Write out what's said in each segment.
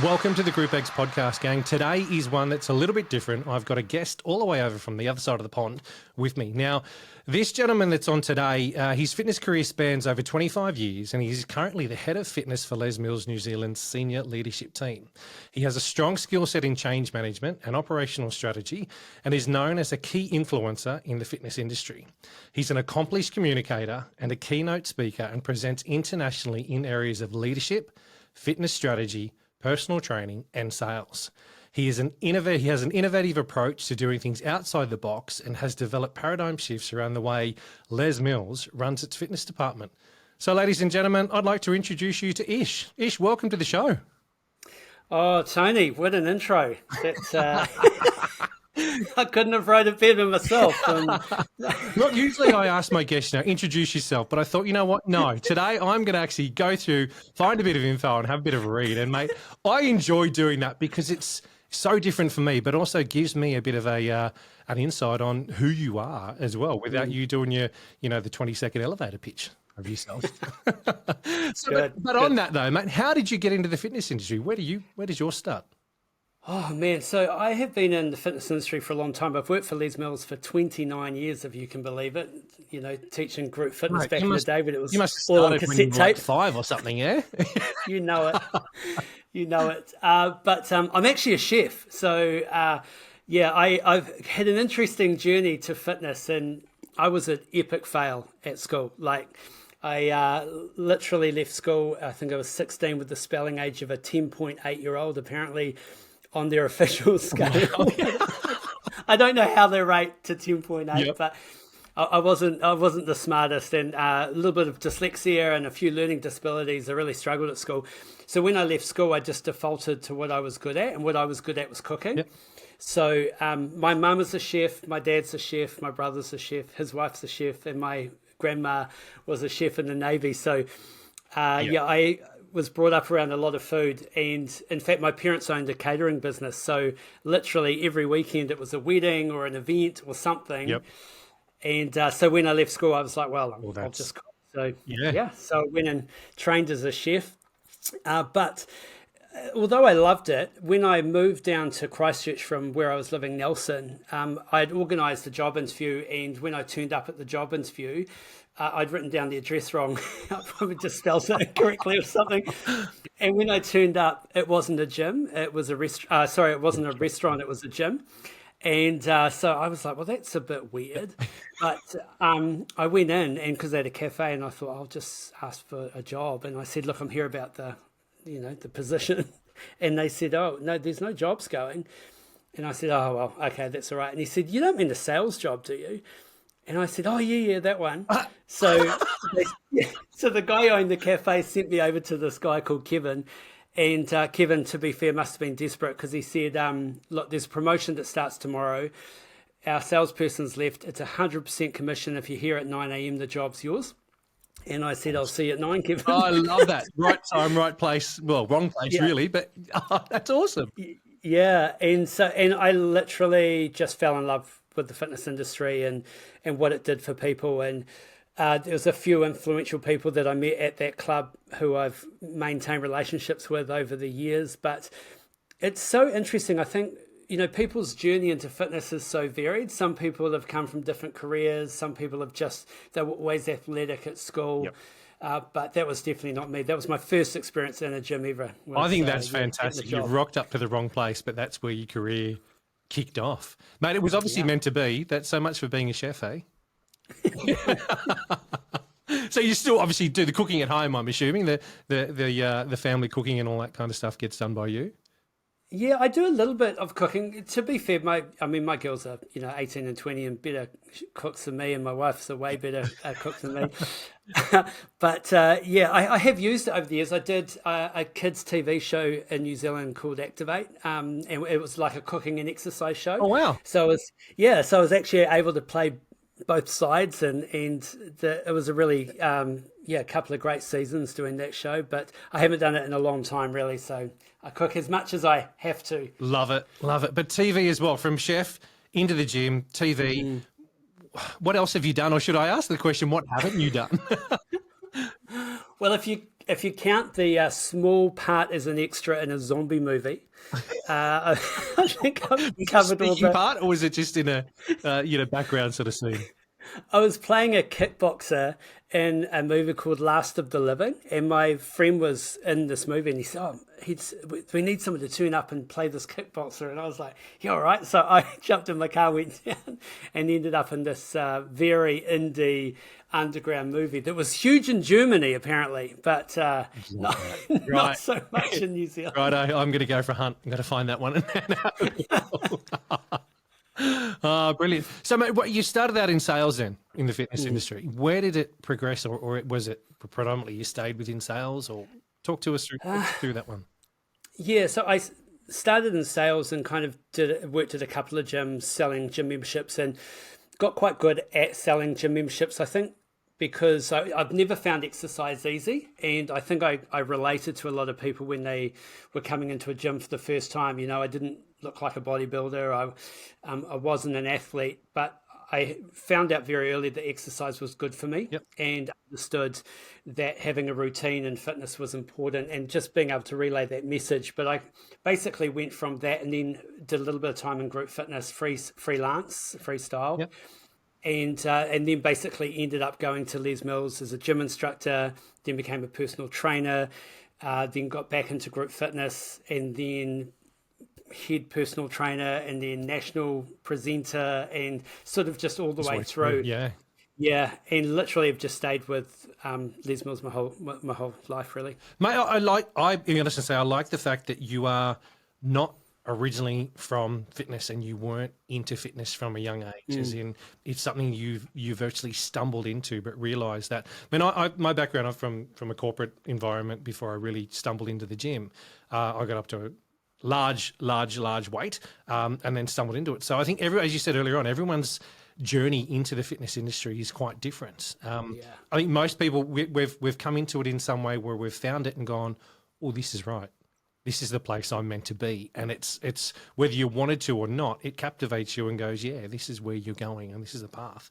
Welcome to the Group X podcast, gang. Today is one that's a little bit different. I've got a guest all the way over from the other side of the pond with me. Now, this gentleman that's on today, his fitness career spans over 25 years, and he's currently the head of fitness for Les Mills New Zealand's senior leadership team. He has a strong skill set in change management and operational strategy, and is known as a key influencer in the fitness industry. He's an accomplished communicator and a keynote speaker, and presents internationally in areas of leadership, fitness strategy, personal training, and sales. He has an innovative approach to doing things outside the box, and has developed paradigm shifts around the way Les Mills runs its fitness department. So, ladies and gentlemen, I'd like to introduce you to Ish. Ish, welcome to the show. Oh, Tony, what an intro. That's, I couldn't have wrote it better myself. Look, usually I ask my guests, introduce yourself, but I thought, you know what? No, today I'm going to actually go through, find a bit of info and have a bit of a read. And mate, I enjoy doing that because it's so different for me, but also gives me a bit of an insight on who you are as well, without you doing your, the 20-second elevator pitch of yourself. But on that though, mate, how did you get into the fitness industry? Where does yours start? Oh, man. So I have been in the fitness industry for a long time. I've worked for Les Mills for 29 years, if you can believe it, teaching group fitness back in the day, but it was all on cassette tape. 5 or something, yeah? You know it. You know it. But I'm actually a chef. So, I've had an interesting journey to fitness, and I was an epic fail at school. I literally left school, I think I was 16, with the spelling age of a 10.8-year-old, apparently, on their official scale. I don't know how they rate to 10.8, but I wasn't the smartest, and a little bit of dyslexia and a few learning disabilities. I really struggled at school. So when I left school, I just defaulted to what I was good at, and what I was good at was cooking. Yep. So my mum is a chef, my dad's a chef, my brother's a chef, his wife's a chef, and my grandma was a chef in the Navy. So I was brought up around a lot of food, and in fact my parents owned a catering business, so literally every weekend it was a wedding or an event or something. Yep. And so when I left school, I was like, I'll just cook. So so I went and trained as a chef, but although I loved it, when I moved down to Christchurch from where I was living, Nelson, I'd organised a job interview, and when I turned up at the job interview, I'd written down the address wrong. I probably just spelled it incorrectly or something. And when I turned up, it wasn't a gym. It was a restaurant. It wasn't a restaurant. It was a gym. And so I was like, well, that's a bit weird. But I went in, and because they had a cafe, and I thought, I'll just ask for a job. And I said, look, I'm here about the position. And they said, oh, no, there's no jobs going. And I said, oh, well, okay, that's all right. And he said, you don't mean the sales job, do you? And I said, oh, yeah, that one. So the guy who owned the cafe sent me over to this guy called Kevin. And Kevin, to be fair, must have been desperate, because he said, look, there's a promotion that starts tomorrow. Our salesperson's left. It's 100% commission. If you're here at 9 a.m, the job's yours. And I said, I'll see you at 9, Kevin. Oh, I love that. Right time, right place. Well, wrong place, really, but that's awesome. Yeah. And I literally just fell in love with the fitness industry and what it did for people. And there was a few influential people that I met at that club who I've maintained relationships with over the years. But it's so interesting. I think, people's journey into fitness is so varied. Some people have come from different careers. Some people they were always athletic at school. Yep. But that was definitely not me. That was my first experience in a gym ever. I think that's fantastic. You've rocked up to the wrong place, but that's where your career kicked off. Mate, it was obviously meant to be. That's so much for being a chef, eh? So you still obviously do the cooking at home, I'm assuming. The family cooking and all that kind of stuff gets done by you? Yeah, I do a little bit of cooking. To be fair, my girls are 18 and 20 and better cooks than me, and my wife's a way better cook than me. But I have used it over the years. I did a kids TV show in New Zealand called Activate, and it was like a cooking and exercise show. Oh wow! So I was actually able to play both sides, and it was a really a couple of great seasons doing that show. But I haven't done it in a long time, really. So I cook as much as I have to. Love it. But TV as well, from chef into the gym, TV. What else have you done? Or should I ask the question, what haven't you done? Well, if you if you count the small part as an extra in a zombie movie, I think I've covered all Speaking the. part, or was it just in a background sort of scene? I was playing a kickboxer in a movie called Last of the Living, and my friend was in this movie, and he said, "Oh, we need someone to turn up and play this kickboxer." And I was like, "Yeah, all right." So I jumped in my car, went down, and ended up in this very indie underground movie that was huge in Germany, apparently, but not, Right. not so much in New Zealand. Right, I'm going to go for a hunt. I'm going to find that one. Oh, brilliant. So, mate, you started out in sales then in the fitness industry. Where did it progress, or was it predominantly you stayed within sales? Or talk to us through that one. Yeah, so I started in sales and kind of worked at a couple of gyms selling gym memberships and got quite good at selling gym memberships. I think because I've never found exercise easy, and I think I related to a lot of people when they were coming into a gym for the first time. I didn't look like a bodybuilder. I wasn't an athlete, but I found out very early that exercise was good for me. Yep. And understood that having a routine and fitness was important, and just being able to relay that message. But I basically went from that and then did a little bit of time in group fitness, freelance, freestyle. Yep. And then basically ended up going to Les Mills as a gym instructor, then became a personal trainer, then got back into group fitness, and then head personal trainer, and then national presenter, and sort of just all the way through. Yeah. And literally have just stayed with Les Mills my whole life, really. Mate, I'll be honest and say I like the fact that you are not originally from fitness and you weren't into fitness from a young age, as in it's something you virtually stumbled into, but realised that. I mean, my background, I'm from a corporate environment before I really stumbled into the gym. I got up to a large weight and then stumbled into it. So I think as you said earlier on, everyone's journey into the fitness industry is quite different. I think most people, we've come into it in some way where we've found it and gone, oh, this is right. This is the place I'm meant to be. And it's whether you wanted to or not, it captivates you and goes, yeah, this is where you're going and this is the path.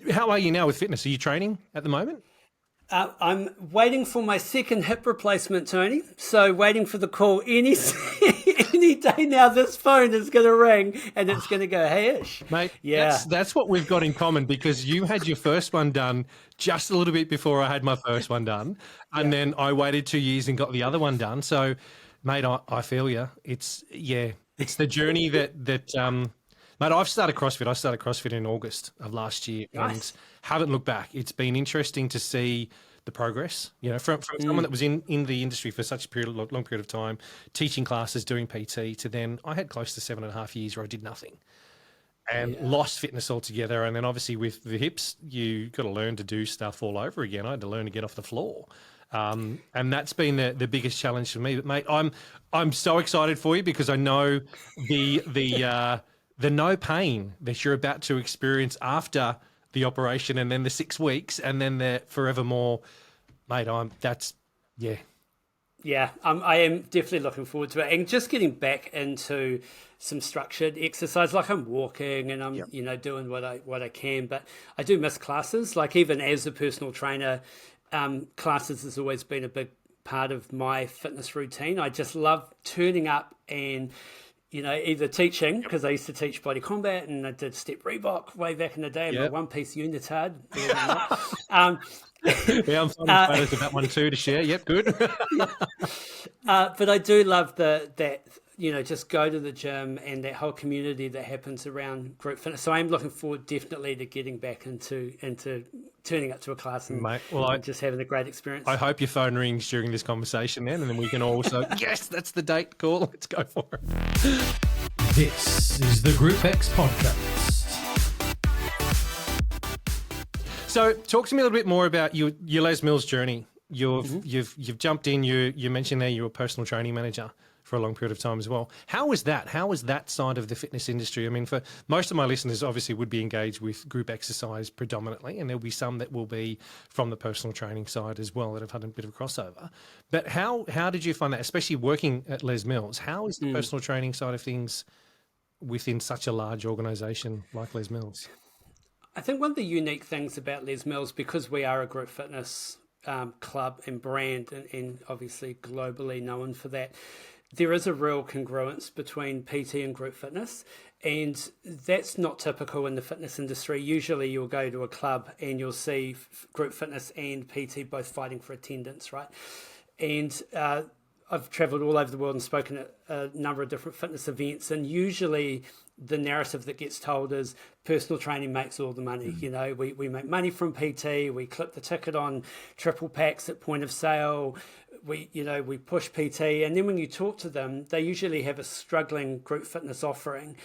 How are you now with fitness? Are you training at the moment? I'm waiting for my second hip replacement, Tony. So waiting for the call any day now. This phone is going to ring and it's going to go, hey, Ish. Mate, yeah, that's what we've got in common, because you had your first one done just a little bit before I had my first one done. And then I waited 2 years and got the other one done. So, mate, I feel you. It's the journey that mate, I've started CrossFit. I started CrossFit in August of last year and haven't looked back. It's been interesting to see the progress, from someone that was in the industry for such a long period of time, teaching classes, doing PT, to then I had close to 7.5 years where I did nothing and lost fitness altogether. And then obviously with the hips, you got to learn to do stuff all over again. I had to learn to get off the floor. And that's been the biggest challenge for me. But mate, I'm so excited for you, because I know the no pain that you're about to experience after the operation, and then the 6 weeks, and then the forevermore, mate. Yeah, I am definitely looking forward to it, and just getting back into some structured exercise. Like I'm walking and I'm doing what I can, but I do miss classes. Like even as a personal trainer, classes has always been a big part of my fitness routine. I just love turning up and either teaching, because I used to teach body combat and I did step Reebok way back in the day. I'm a one-piece unitard. I'm finding photos of that one too to share. Yep, good. But I do love that just go to the gym and that whole community that happens around group fitness. So I'm looking forward definitely to getting back into turning up to a class and, and just having a great experience. I hope your phone rings during this conversation then, and then we can also, yes, that's the date. Cool, let's go for it. This is the Group X Podcast. So talk to me a little bit more about your Les Mills journey. You've jumped in, you mentioned there you were a personal training manager for a long period of time as well. How was that? How was that side of the fitness industry? I mean, for most of my listeners, obviously would be engaged with group exercise predominantly, and there'll be some that will be from the personal training side as well that have had a bit of a crossover. But how did you find that, especially working at Les Mills? How is the personal training side of things within such a large organisation like Les Mills? I think one of the unique things about Les Mills, because we are a group fitness club and brand, and obviously globally known for that, there is a real congruence between PT and group fitness. And that's not typical in the fitness industry. Usually you'll go to a club and you'll see group fitness and PT both fighting for attendance, right? And I've traveled all over the world and spoken at a number of different fitness events, and usually the narrative that gets told is personal training makes all the money. You know, we make money from PT, we clip the ticket on triple packs at point of sale, we push PT, and then when you talk to them, they usually have a struggling group fitness offering,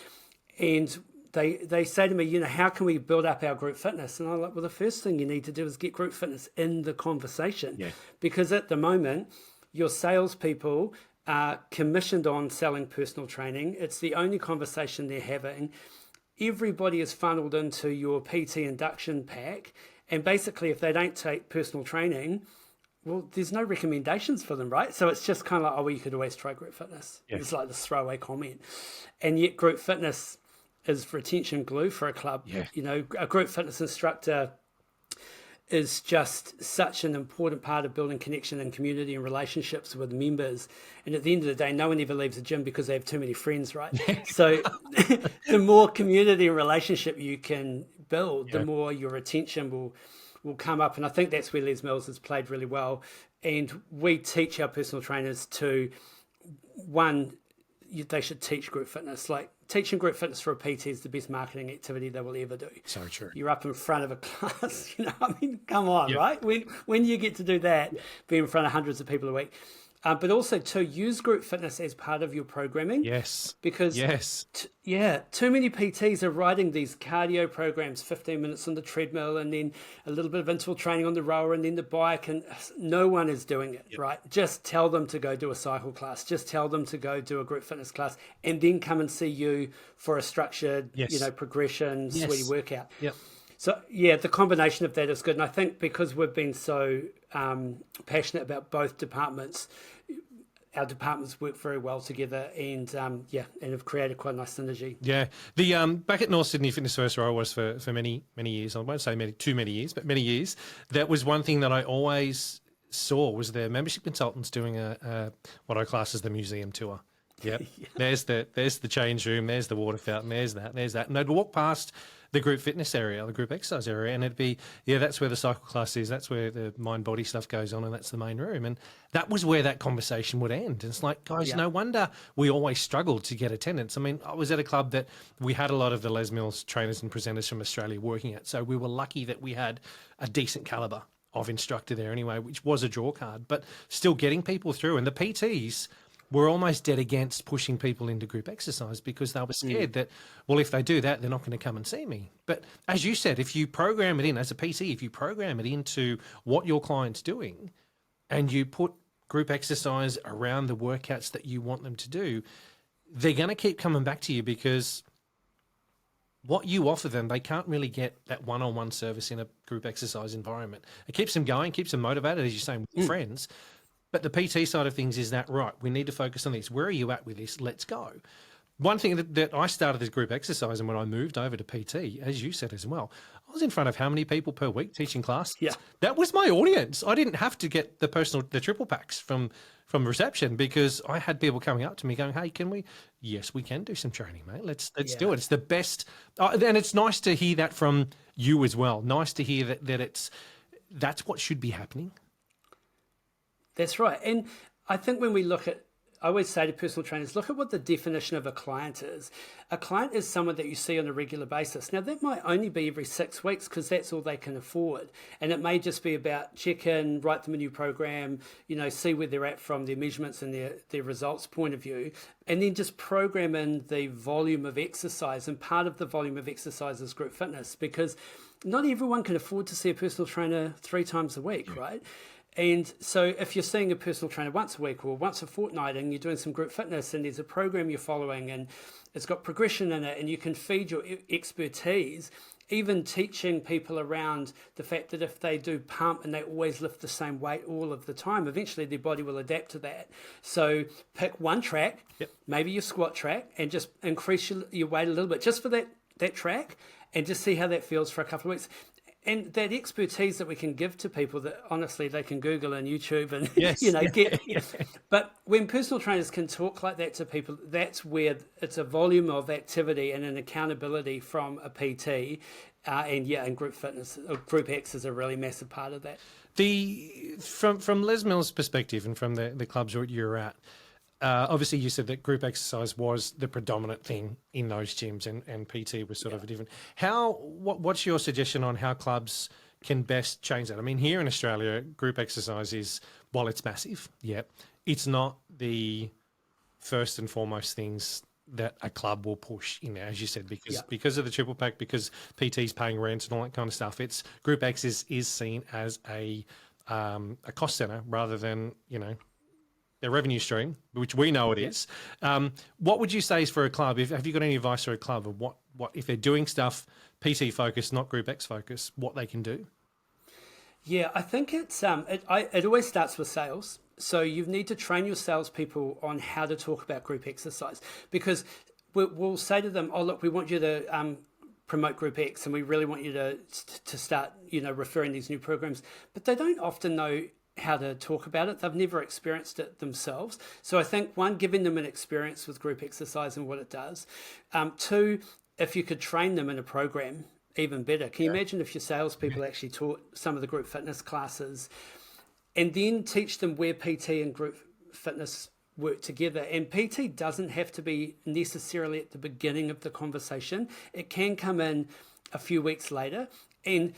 and they say to me, how can we build up our group fitness? And I'm like, well, the first thing you need to do is get group fitness in the conversation, because at the moment your salespeople are commissioned on selling personal training. It's the only conversation they're having. Everybody is funneled into your PT induction pack. And basically, if they don't take personal training, well, there's no recommendations for them, right? So it's just kind of like, well, you could always try group fitness. It's like this throwaway comment. And yet group fitness is retention glue for a club. A group fitness instructor is just such an important part of building connection and community and relationships with members. And at the end of the day, no one ever leaves the gym because they have too many friends, right? So the more community and relationship you can build, the more your retention will come up. And I think that's where Les Mills has played really well. And we teach our personal trainers to, one, they should teach group fitness. Like, teaching group fitness for a PT is the best marketing activity they will ever do. So true. You're up in front of a class, come on, right? When you get to do that, be in front of hundreds of people a week. But also to use group fitness as part of your programming. Yes. Because too many PTs are writing these cardio programs, 15 minutes on the treadmill and then a little bit of interval training on the rower and then the bike, and no one is doing it, right? Just tell them to go do a cycle class. Just tell them to go do a group fitness class and then come and see you for a structured, progression, sweaty workout. Yep. So, the combination of that is good. And I think because we've been so passionate about both departments, our departments work very well together and have created quite a nice synergy. Yeah. The back at North Sydney Fitness First, where I was for many, many years, I won't say too many years, but many years, that was one thing that I always saw was their membership consultants doing a what I class as the museum tour. Yep. There's the change room, there's the water fountain, there's that. And they'd walk past the group fitness area, the group exercise area, and it'd be, that's where the cycle class is, that's where the mind-body stuff goes on, and that's the main room. And that was where that conversation would end. And it's like, guys, no wonder we always struggled to get attendance. I mean, I was at a club that we had a lot of the Les Mills trainers and presenters from Australia working at, so we were lucky that we had a decent calibre of instructor there anyway, which was a draw card, but still getting people through. And the PTs were almost dead against pushing people into group exercise because they were scared that, well, if they do that, they're not going to come and see me. But as you said, if you program it in as a PT, if you program it into what your client's doing and you put group exercise around the workouts that you want them to do, they're going to keep coming back to you because what you offer them, they can't really get that one-on-one service in a group exercise environment. It keeps them going, keeps them motivated, as you're saying, with friends. But the PT side of things is that, right, we need to focus on this. Where are you at with this? Let's go. One thing that I started as group exercise, and when I moved over to PT, as you said as well, I was in front of how many people per week teaching classes? Yeah. That was my audience. I didn't have to get the triple packs from reception because I had people coming up to me going, hey, can we? Yes, we can do some training, mate. Let's do it. It's the best. And it's nice to hear that from you as well. Nice to hear that that's what should be happening. That's right. And I think when we look at, I always say to personal trainers, look at what the definition of a client is. A client is someone that you see on a regular basis. Now, that might only be every 6 weeks because that's all they can afford. And it may just be about check in, write them a new program, see where they're at from their measurements and their results point of view, and then just program in the volume of exercise. And part of the volume of exercise is group fitness because not everyone can afford to see a personal trainer 3 times a week, right? And so if you're seeing a personal trainer once a week or once a fortnight and you're doing some group fitness and there's a program you're following and it's got progression in it and you can feed your expertise, even teaching people around the fact that if they do pump and they always lift the same weight all of the time, eventually their body will adapt to that. So pick one track, maybe your squat track, and just increase your weight a little bit just for that track and just see how that feels for a couple of weeks. and that expertise that we can give to people that honestly they can Google and YouTube and Yes. get. But when personal trainers can talk like that to people, that's where it's a volume of activity and an accountability from a PT, and group fitness, group X is a really massive part of that. From Les Mills' perspective and from the clubs you're at, obviously you said that group exercise was the predominant thing in those gyms, and PT was sort of a different. What's your suggestion on how clubs can best change that? I mean, here in Australia, group exercise is, while it's massive, it's not the first and foremost things that a club will push in there, as you said, because of the triple pack, because PT's paying rent and all that kind of stuff. It's group X is seen as a cost center rather than their revenue stream, which we know it is. What would you say is for a club? Have you got any advice for a club of what if they're doing stuff PT focused, not group X focused, what they can do? Yeah, I think it always starts with sales. So you need to train your salespeople on how to talk about group exercise, because we'll say to them, "Oh, look, we want you to promote group X, and we really want you to start, referring these new programs." But they don't often know how to talk about it. They've never experienced it themselves. So I think, one, giving them an experience with group exercise and what it does. Two, if you could train them in a program, even better. Can you imagine if your salespeople actually taught some of the group fitness classes, and then teach them where PT and group fitness work together? And PT doesn't have to be necessarily at the beginning of the conversation. It can come in a few weeks later. And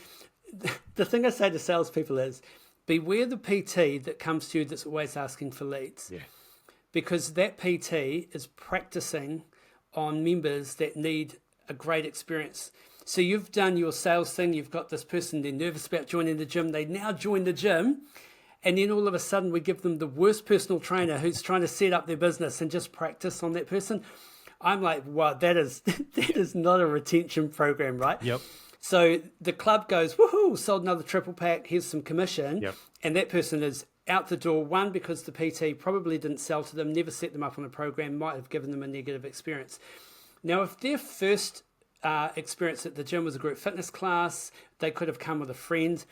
the thing I say to salespeople is, beware the PT that comes to you that's always asking for leads. Yeah. Because that PT is practicing on members that need a great experience. So you've done your sales thing, you've got this person, they're nervous about joining the gym, they now join the gym, and then all of a sudden we give them the worst personal trainer who's trying to set up their business and just practice on that person. I'm like, wow, that is not a retention program, right? Yep. So the club goes, woohoo, sold another triple pack, here's some commission. Yep. And that person is out the door, one, because the PT probably didn't sell to them, never set them up on a program, might have given them a negative experience. Now, if their first experience at the gym was a group fitness class, they could have come with a friend.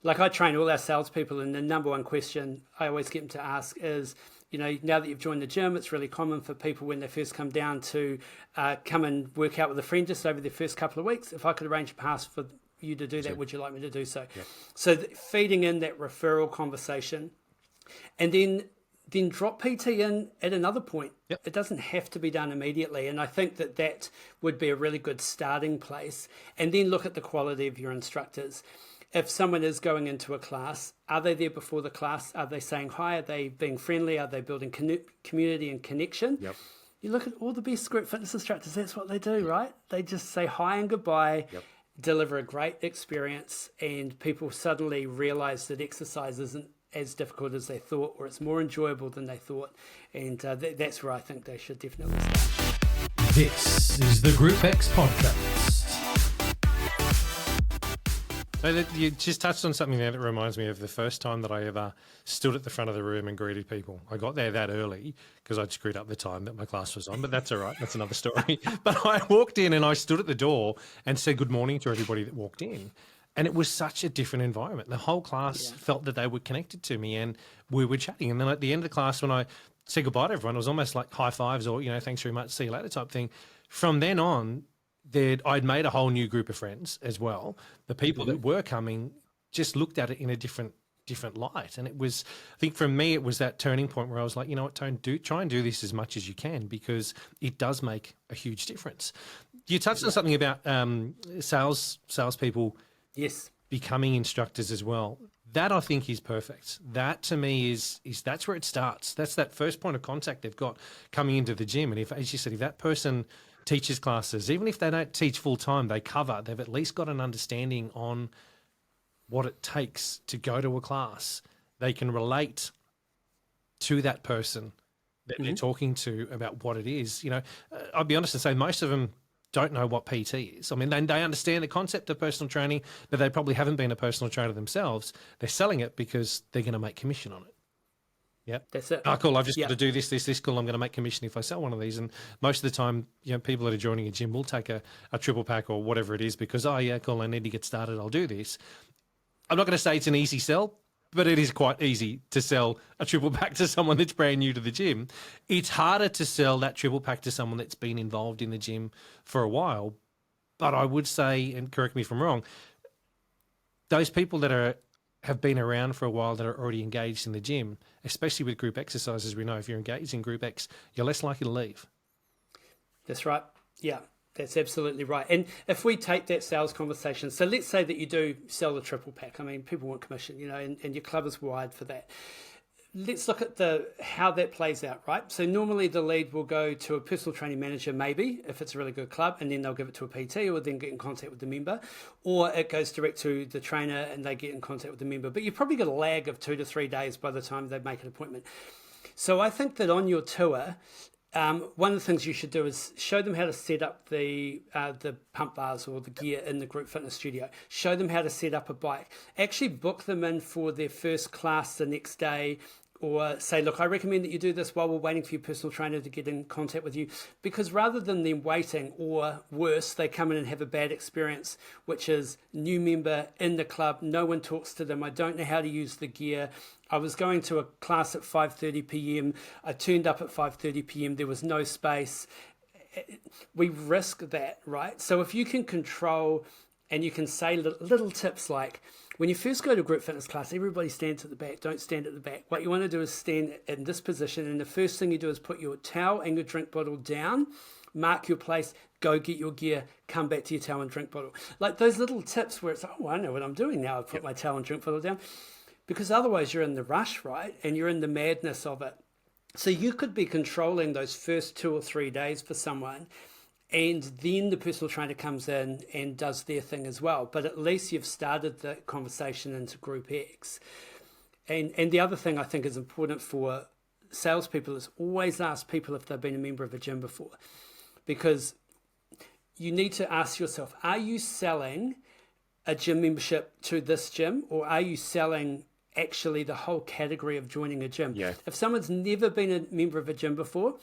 Like, I train all our salespeople, and the number one question I always get them to ask is, now that you've joined the gym, it's really common for people when they first come down to come and work out with a friend just over their first couple of weeks. If I could arrange a pass for you to do that, would you like me to do so? Yep. So feeding in that referral conversation, and then drop PT in at another point. Yep. It doesn't have to be done immediately. And I think that would be a really good starting place. And then look at the quality of your instructors. If someone is going into a class, are they there before the class? Are they saying hi? Are they being friendly? Are they building community and connection? Yep. You look at all the best group fitness instructors, that's what they do, right? They just say hi and goodbye, deliver a great experience, and people suddenly realize that exercise isn't as difficult as they thought, or it's more enjoyable than they thought. And that's where I think they should definitely start. This is the Group X podcast. So you just touched on something there that reminds me of the first time that I ever stood at the front of the room and greeted people. I got there that early because I'd screwed up the time that my class was on, but that's all right. That's another story. But I walked in and I stood at the door and said good morning to everybody that walked in. And it was such a different environment. The whole class felt that they were connected to me and we were chatting. And then at the end of the class, when I said goodbye to everyone, it was almost like high fives or, thanks very much, see you later type thing. From then on, I'd made a whole new group of friends as well. The people that were coming just looked at it in a different light. And it was, I think for me, it was that turning point where I was like, you know what, Tone, try and do this as much as you can, because it does make a huge difference. You touched on something about salespeople becoming instructors as well. That I think is perfect. That to me is that's where it starts. That's that first point of contact they've got coming into the gym. And if, as you said, if that person teaches classes, even if they don't teach full time, they've at least got an understanding on what it takes to go to a class. They can relate to that person that they're talking to about what it is. I'll be honest and say most of them don't know what PT is. I mean, they understand the concept of personal training, but they probably haven't been a personal trainer themselves. They're selling it because they're going to make commission on it. Yep. That's it. Oh, cool. I've just Yeah. got to do this. Cool. I'm going to make commission if I sell one of these. And most of the time, people that are joining a gym will take a triple pack or whatever it is because, oh, yeah, cool. I need to get started. I'll do this. I'm not going to say it's an easy sell, but it is quite easy to sell a triple pack to someone that's brand new to the gym. It's harder to sell that triple pack to someone that's been involved in the gym for a while. But I would say, and correct me if I'm wrong, those people that have been around for a while that are already engaged in the gym, especially with group exercises, we know if you're engaged in group X, you're less likely to leave. That's right. Yeah, that's absolutely right. And if we take that sales conversation, so let's say that you do sell the triple pack. I mean, people want commission, and your club is wired for that. Let's look at how that plays out, right? So normally the lead will go to a personal training manager, maybe, if it's a really good club, and then they'll give it to a PT or then get in contact with the member, or it goes direct to the trainer and they get in contact with the member. But you've probably got a lag of 2 to 3 days by the time they make an appointment. So I think that on your tour, one of the things you should do is show them how to set up the pump bars or the gear in the group fitness studio. Show them how to set up a bike. Actually book them in for their first class the next day, or say, look, I recommend that you do this while we're waiting for your personal trainer to get in contact with you. Because rather than them waiting, or worse, they come in and have a bad experience, which is new member in the club, no one talks to them, I don't know how to use the gear. I was going to a class at 5:30 p.m. I turned up at 5:30 p.m. There was no space. We risk that, right? So if you can control and you can say little tips like, when you first go to a group fitness class, everybody stands at the back. Don't stand at the back. What you want to do is stand in this position, and the first thing you do is put your towel and your drink bottle down, mark your place, go get your gear, come back to your towel and drink bottle. Like those little tips where it's, oh, I know what I'm doing now. I put my towel and drink bottle down. Because otherwise you're in the rush, right? And you're in the madness of it. So you could be controlling those first 2 or 3 days for someone, and then the personal trainer comes in and does their thing as well. But at least you've started the conversation into group X. And the other thing I think is important for salespeople is always ask people if they've been a member of a gym before. Because you need to ask yourself, are you selling a gym membership to this gym, or are you selling actually the whole category of joining a gym? Yeah. If someone's never been a member of a gym before,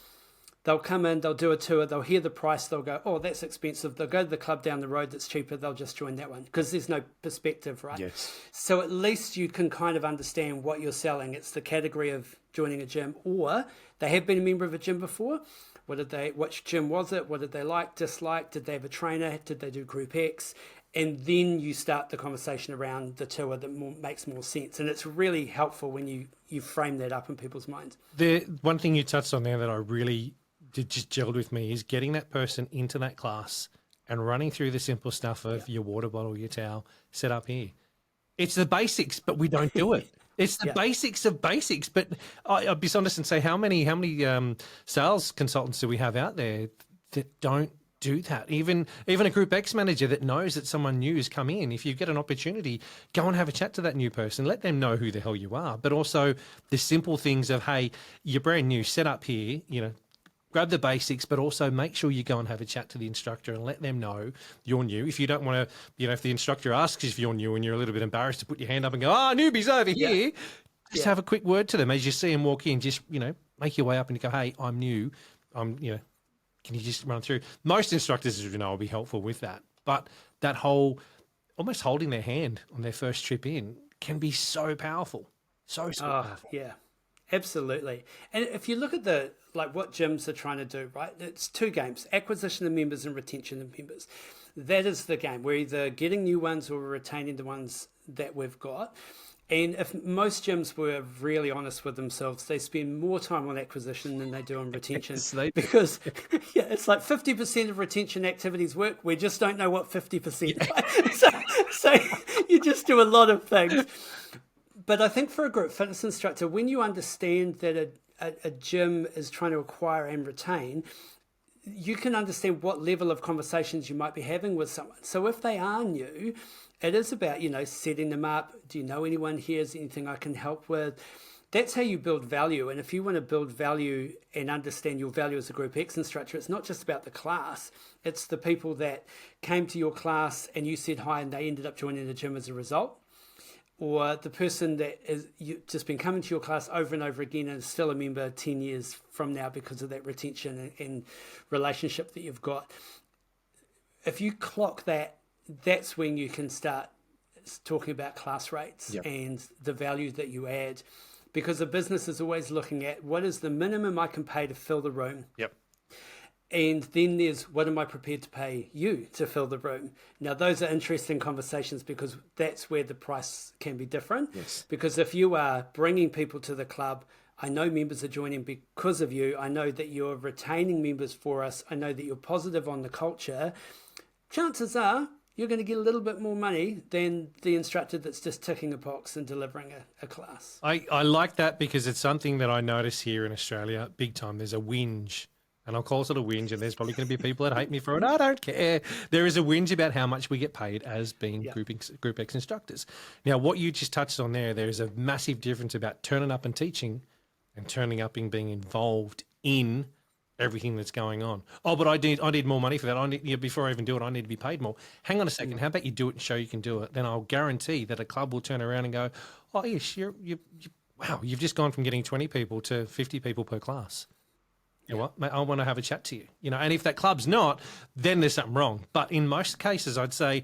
they'll come in, they'll do a tour, they'll hear the price, they'll go, oh, that's expensive. They'll go to the club down the road that's cheaper, they'll just join that one because there's no perspective, right? Yes. So at least you can kind of understand what you're selling. It's the category of joining a gym, or they have been a member of a gym before. Which gym was it? What did they like, dislike? Did they have a trainer? Did they do group X? And then you start the conversation around the tour that makes more sense. And it's really helpful when you frame that up in people's minds. The one thing you touched on there that I really just gelled with me is getting that person into that class and running through the simple stuff of your water bottle, your towel, set up here. It's the basics, but we don't do it. It's the basics of basics. But I'll be honest and say, how many sales consultants do we have out there that don't do that? Even a group X manager that knows that someone new has come in, if you get an opportunity, go and have a chat to that new person, let them know who the hell you are. But also the simple things of, hey, you're brand new, set up here, grab the basics, but also make sure you go and have a chat to the instructor and let them know you're new. If you don't want to, if the instructor asks if you're new and you're a little bit embarrassed to put your hand up and go, newbie's over here, just have a quick word to them as you see them walk in. Just, make your way up and go, hey, I'm new. Can you just run through? Most instructors, as you know, will be helpful with that. But that whole almost holding their hand on their first trip in can be so powerful. So powerful. Yeah, absolutely. And if you look at what gyms are trying to do, right? It's 2 games: acquisition of members and retention of members. That is the game. We're either getting new ones or we're retaining the ones that we've got. And if most gyms were really honest with themselves, they spend more time on acquisition than they do on retention. Because it's like 50% of retention activities work. We just don't know what 50%. So you just do a lot of things. But I think for a group fitness instructor, when you understand that a gym is trying to acquire and retain, you can understand what level of conversations you might be having with someone. So if they are new, it is about, setting them up. Do you know anyone here? Is there anything I can help with? That's how you build value. And if you want to build value and understand your value as a Group X instructor, it's not just about the class. It's the people that came to your class and you said hi and they ended up joining the gym as a result. or the person that is just been coming to your class over and over again and is still a member 10 years from now because of that retention and relationship that you've got. If you clock that, that's when you can start talking about class rates and the value that you add, because a business is always looking at what is the minimum I can pay to fill the room. Yep. And then there's what am I prepared to pay you to fill the room? Now, those are interesting conversations because that's where the price can be different. Yes. Because if you are bringing people to the club, I know members are joining because of you. I know that you're retaining members for us. I know that you're positive on the culture. Chances are you're going to get a little bit more money than the instructor that's just ticking a box and delivering a class. I like that because it's something that I notice here in Australia big time. There's a whinge. And I'll call it a whinge, and there's probably going to be people that hate me for it. I don't care. There is a whinge about how much we get paid as being Group X instructors. Now, what you just touched on there is a massive difference about turning up and teaching and turning up and being involved in everything that's going on. Oh, but I need more money for that. Before I even do it, I need to be paid more. Hang on a second. How about you do it and show you can do it? Then I'll guarantee that a club will turn around and go, oh, yes, wow, you've just gone from getting 20 people to 50 people per class. You know what, mate, I want to have a chat to you. And if that club's not, then there's something wrong. But in most cases, I'd say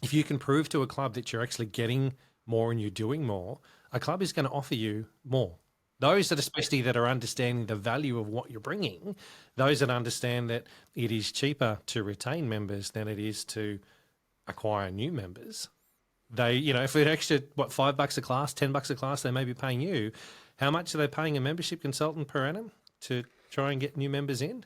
if you can prove to a club that you're actually getting more and you're doing more, a club is going to offer you more. Those that especially that are understanding the value of what you're bringing, those that understand that it is cheaper to retain members than it is to acquire new members. They, if it's extra, $5 a class, $10 a class, they may be paying you. How much are they paying a membership consultant per annum to try and get new members in?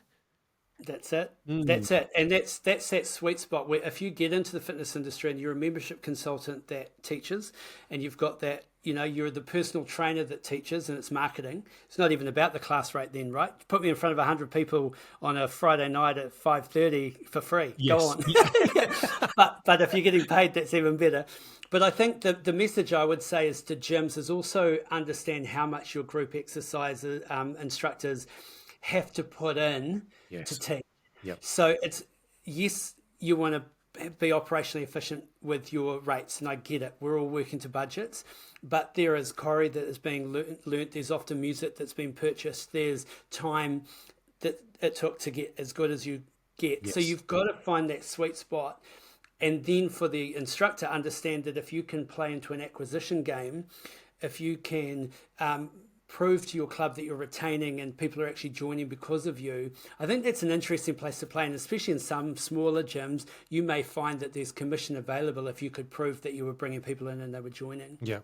That's it. That's it. And that's that sweet spot where if you get into the fitness industry and you're a membership consultant that teaches, and you've got that, you're the personal trainer that teaches, and it's marketing. It's not even about the class rate then, right? Put me in front of 100 people on a Friday night at 5:30 for free. Yes. Go on. But if you're getting paid, that's even better. But I think the message I would say is to gyms is also understand how much your group exercise instructors have to put in to teach. Yep. So it's, yes, you want to be operationally efficient with your rates, and I get it. We're all working to budgets, but there is Corey that is being learnt. There's often music that's been purchased. There's time that it took to get as good as you get. Yes. So you've got to find that sweet spot. And then for the instructor, understand that if you can play into an acquisition game, if you can prove to your club that you're retaining and people are actually joining because of you, I think that's an interesting place to play. And especially in some smaller gyms, you may find that there's commission available if you could prove that you were bringing people in and they were joining. Yeah.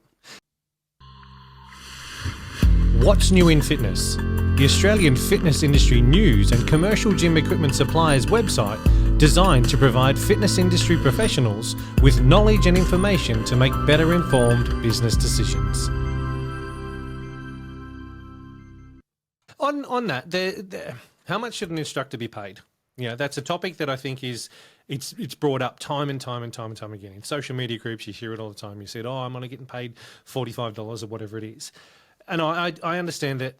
What's new in fitness? The Australian fitness industry news and commercial gym equipment suppliers website designed to provide fitness industry professionals with knowledge and information to make better informed business decisions. On that, how much should an instructor be paid? That's a topic that I think it's brought up time and time again. In social media groups, you hear it all the time. You said, oh, I'm only getting paid $45 or whatever it is. And I understand that,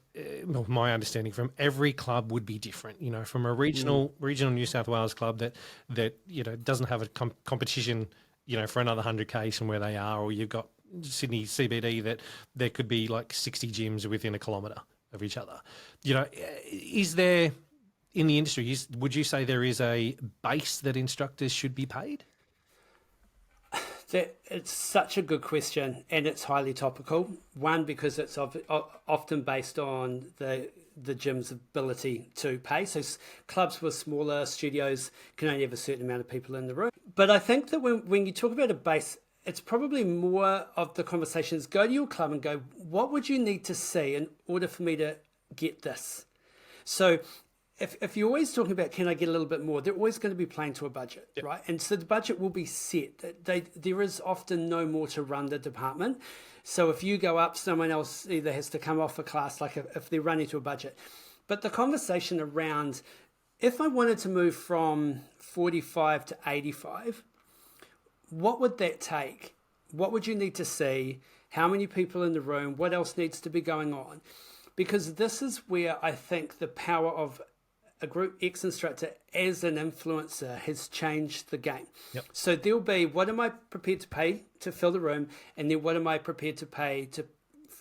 my understanding from every club would be different. From a regional New South Wales club that doesn't have a competition, for another 100K from where they are, or you've got Sydney CBD that there could be like 60 gyms within a kilometre of each other. Is there, in the industry, would you say there is a base that instructors should be paid? It's such a good question, and it's highly topical. One, because it's often based on the gym's ability to pay. So clubs with smaller studios can only have a certain amount of people in the room. But I think that when you talk about a base, it's probably more of the conversations. Go to your club and go, what would you need to see in order for me to get this? So if you're always talking about, can I get a little bit more, they're always going to be playing to a budget, right? And so the budget will be set. There is often no more to run the department. So if you go up, someone else either has to come off a class, like if they're running to a budget. But the conversation around, if I wanted to move from 45 to 85, what would that take? What would you need to see? How many people in the room? What else needs to be going on? Because this is where I think the power of a Group X instructor as an influencer has changed the game. Yep. So there'll be, what am I prepared to pay to fill the room? And then what am I prepared to pay to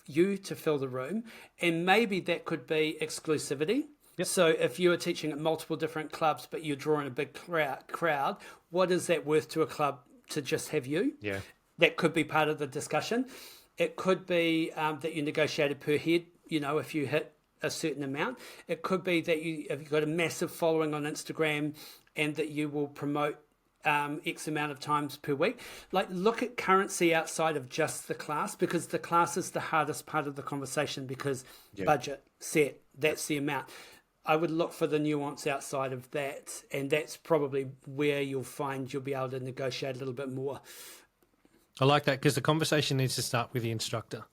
you to fill the room? And maybe that could be exclusivity. Yep. So if you are teaching at multiple different clubs, but you're drawing a big crowd, what is that worth to a club to just have you? Yeah. That could be part of the discussion. It could be that you negotiated per head, if you hit a certain amount. It could be that if you've got a massive following on Instagram and that you will promote X amount of times per week. Like, look at currency outside of just the class, because the class is the hardest part of the conversation, because budget, set, that's the amount. I would look for the nuance outside of that, and that's probably where you'll find you'll be able to negotiate a little bit more. I like that, because the conversation needs to start with the instructor.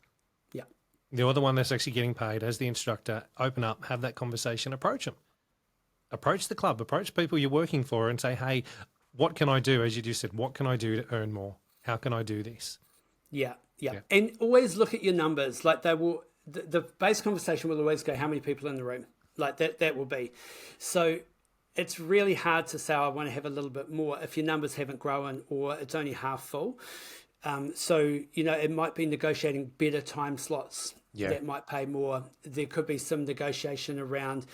Yeah. You're the one that's actually getting paid as the instructor. Open up, have that conversation, approach them. Approach the club, approach people you're working for and say, hey, what can I do? As you just said, what can I do to earn more? How can I do this? Yeah. And always look at your numbers. Like, they will, the base conversation will always go, how many people in the room? Like that will be. So it's really hard to say, I want to have a little bit more if your numbers haven't grown or it's only half full. So, it might be negotiating better time slots that might pay more. There could be some negotiation around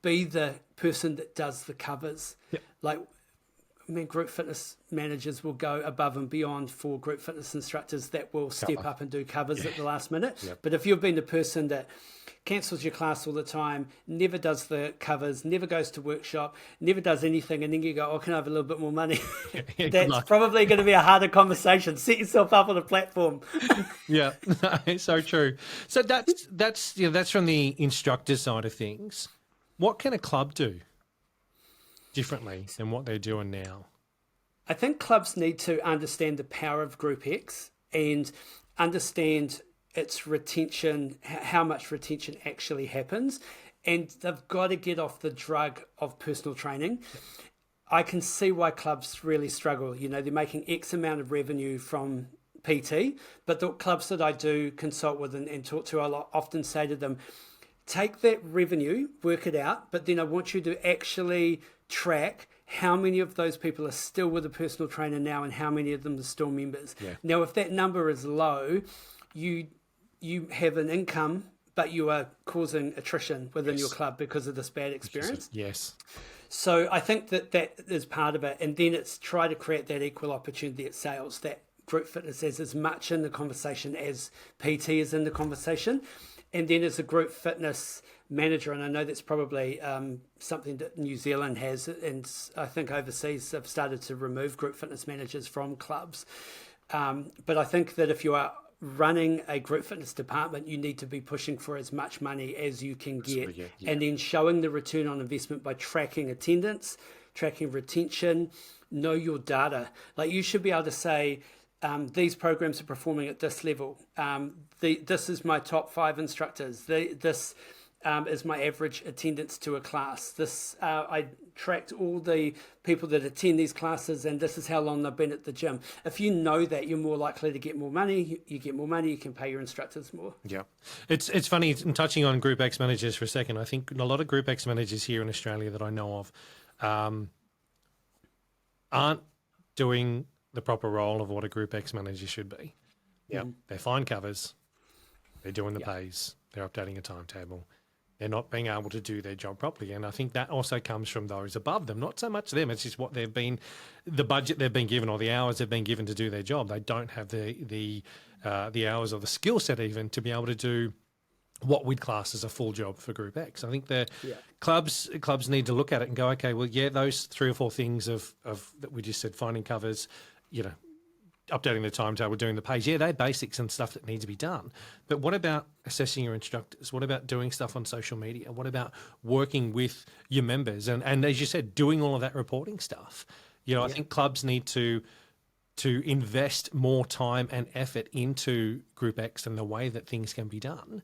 be the person that does the covers. Yep. Like, group fitness managers will go above and beyond for group fitness instructors that will step up and do covers at the last minute. Yep. But if you've been the person that cancels your class all the time, never does the covers, never goes to workshop, never does anything, and then you go, oh, can I have a little bit more money? That's probably going to be a harder conversation. Set yourself up on a platform. Yeah, it's so true. So that's from the instructor side of things. What can a club do differently than what they're doing now? I think clubs need to understand the power of Group X and understand its retention, how much retention actually happens. And they've got to get off the drug of personal training. I can see why clubs really struggle. They're making X amount of revenue from PT, but the clubs that I do consult with and talk to, I often say to them, take that revenue, work it out, but then I want you to actually track how many of those people are still with a personal trainer now and how many of them are still members. Yeah. Now, if that number is low, you have an income, but you are causing attrition within your club because of this bad experience. Yes. So I think that is part of it. And then it's try to create that equal opportunity at sales, that group fitness is as much in the conversation as PT is in the conversation. And then as a group fitness manager, and I know that's probably something that New Zealand has, and I think overseas have started to remove group fitness managers from clubs. But I think that if you are running a group fitness department, you need to be pushing for as much money as you can get, and then showing the return on investment by tracking attendance, tracking retention, know your data. Like, you should be able to say, these programs are performing at this level. This is my top 5 instructors. This is my average attendance to a class. I tracked all the people that attend these classes, and this is how long they've been at the gym. If you know that, you're more likely to get more money. You get more money, you can pay your instructors more. Yeah. It's funny, in touching on Group X managers for a second, I think a lot of Group X managers here in Australia that I know of aren't doing the proper role of what a Group X manager should be. Yeah. They're fine covers. They're doing the pays. They're updating a timetable. They're not being able to do their job properly. And I think that also comes from those above them, not so much them. It's just what they've been, the budget they've been given or the hours they've been given to do their job. They don't have the hours or the skill set even to be able to do what we'd class as a full job for Group X. I think the clubs need to look at it and go, okay, well, those 3 or 4 things of that we just said, finding covers, updating the timetable, doing the page. Yeah, they're basics and stuff that need to be done. But what about assessing your instructors? What about doing stuff on social media? What about working with your members? And as you said, doing all of that reporting stuff. I think clubs need to invest more time and effort into Group X and the way that things can be done.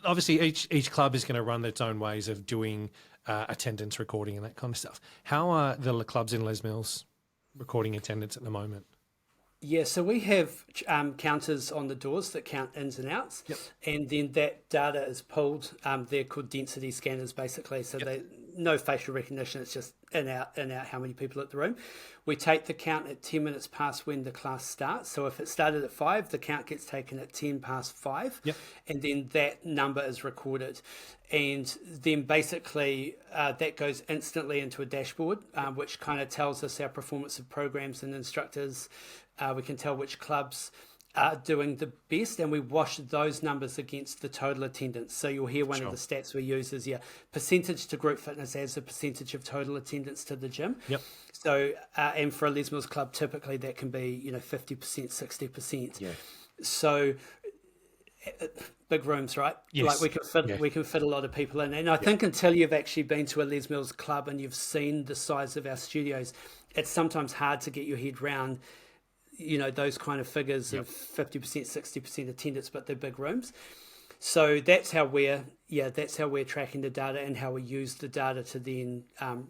Obviously, each club is going to run its own ways of doing attendance recording and that kind of stuff. How are the clubs in Les Mills recording attendance at the moment? Yeah, so we have counters on the doors that count ins and outs, and then that data is pulled. They're called density scanners, basically. So they no facial recognition. It's just in out, how many people at the room. We take the count at 10 minutes past when the class starts. So if it started at 5, the count gets taken at 10 past 5, and then that number is recorded. And then basically that goes instantly into a dashboard, which kind of tells us our performance of programs and instructors. We can tell which clubs are doing the best, and we wash those numbers against the total attendance. So you'll hear one of the stats we use is percentage to group fitness as a percentage of total attendance to the gym. So and for a Les Mills club, typically that can be 50%, 60%. So big rooms, right? Yes. Like we can fit a lot of people in. And I think until you've actually been to a Les Mills club and you've seen the size of our studios, it's sometimes hard to get your head round those kind of figures of 50%, 60% attendance, but they're big rooms. So that's how we're tracking the data and how we use the data to then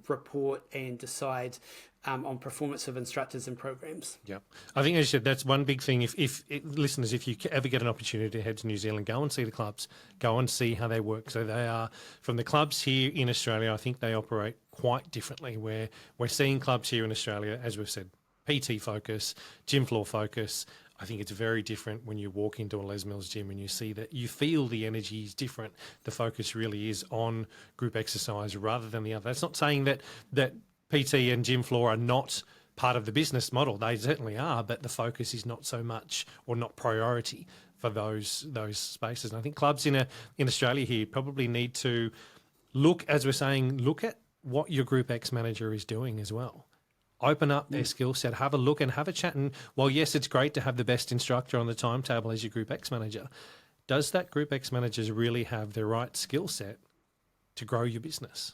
report and decide on performance of instructors and programs. Yeah, I think as you said, that's one big thing. If listeners, if you ever get an opportunity to head to New Zealand, go and see the clubs, go and see how they work. So they are from the clubs here in Australia. I think they operate quite differently. Where we're seeing clubs here in Australia, as we've said, PT focus, gym floor focus. I think it's very different when you walk into a Les Mills gym and you see that you feel the energy is different. The focus really is on group exercise rather than the other. That's not saying that PT and gym floor are not part of the business model. They certainly are, but the focus is not so much or not priority for those spaces. And I think clubs in Australia here probably need to look at what your Group X manager is doing as well. Open up their skill set, have a look and have a chat. And while, yes, it's great to have the best instructor on the timetable as your Group X manager, does that Group X manager really have the right skill set to grow your business?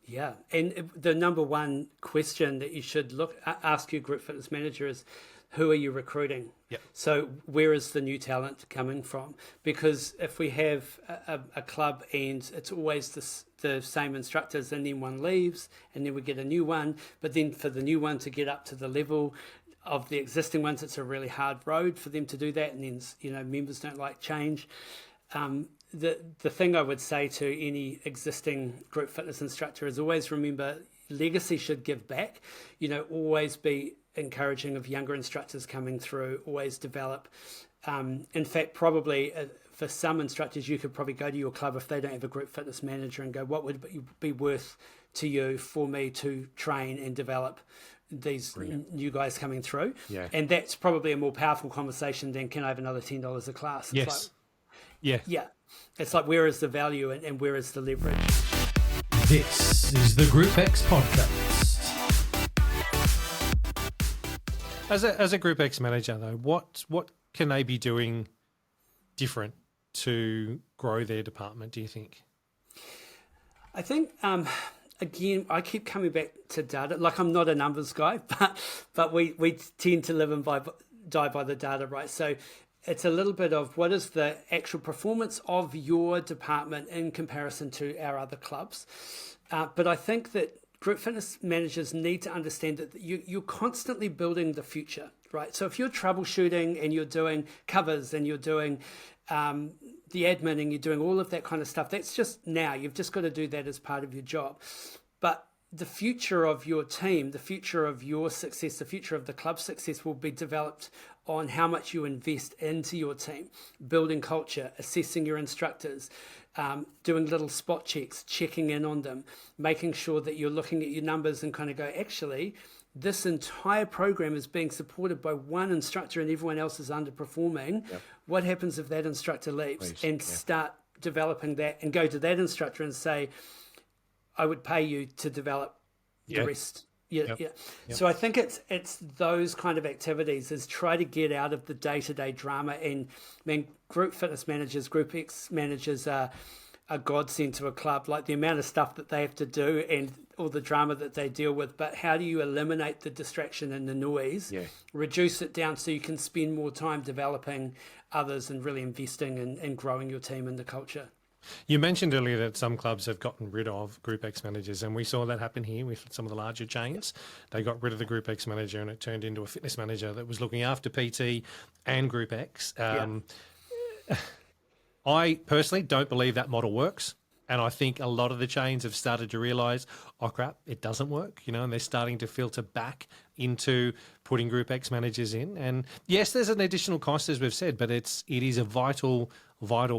Yeah, and the number one question that you should ask your group fitness manager is, who are you recruiting? So where is the new talent coming from? Because if we have a club and it's always the same instructors and then one leaves and then we get a new one, but then for the new one to get up to the level of the existing ones, it's a really hard road for them to do that. And then, members don't like change. The thing I would say to any existing group fitness instructor is always remember legacy should give back. Always be encouraging of younger instructors coming through, always develop. In fact, probably for some instructors, you could probably go to your club if they don't have a group fitness manager and go, what would it be worth to you for me to train and develop these new guys coming through? And that's probably a more powerful conversation than, can I have another $10 a class? Yes. It's like, where is the value and where is the leverage? This is the Group X podcast. As a Group X manager, though, what can they be doing different to grow their department, do you think? I think, again, I keep coming back to data. Like, I'm not a numbers guy, but we tend to live and die by the data, right? So it's a little bit of what is the actual performance of your department in comparison to our other clubs. But I think that group fitness managers need to understand that you're constantly building the future, right? So if you're troubleshooting and you're doing covers and you're doing the admin and you're doing all of that kind of stuff, that's just now. You've just got to do that as part of your job. But the future of your team, the future of your success, the future of the club's success will be developed on how much you invest into your team, building culture, assessing your instructors, doing little spot checks, checking in on them, making sure that you're looking at your numbers and kind of go, actually, this entire program is being supported by one instructor and everyone else is underperforming. What happens if that instructor leaves? Start developing that and go to that instructor and say, I would pay you to develop the rest. So I think it's those kind of activities, is try to get out of the day-to-day drama. And group fitness managers, Group X managers are a godsend to a club, like the amount of stuff that they have to do and all the drama that they deal with. But how do you eliminate the distraction and the noise, reduce it down so you can spend more time developing others and really investing in growing your team and the culture? You mentioned earlier that some clubs have gotten rid of Group X managers, and we saw that happen here with some of the larger chains. They got rid of the Group X manager, and it turned into a fitness manager that was looking after PT and Group X. I personally don't believe that model works. And I think a lot of the chains have started to realise, oh crap, it doesn't work, and they're starting to filter back into putting Group X managers in. And yes, there's an additional cost, as we've said, but it is a vital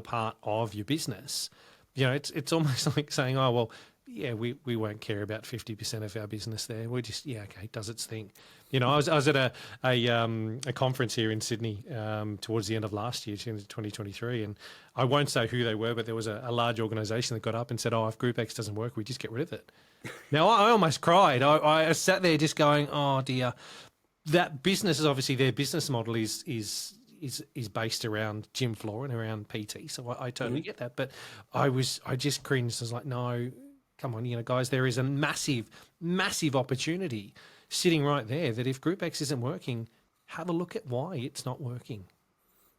part of your business. It's almost like saying, oh, well, yeah, we won't care about 50% of our business there. We're just, okay, it does its thing. I was at a conference here in Sydney towards the end of last year, 2023, and I won't say who they were, but there was a large organisation that got up and said, oh, if Group X doesn't work, we just get rid of it. Now, I almost cried. I sat there just going, oh, dear. That business is obviously, their business model is based around gym floor and around PT, so I totally get that. But I just cringed. I was like, no, come on, guys, there is a massive opportunity sitting right there that if Group X isn't working, have a look at why it's not working.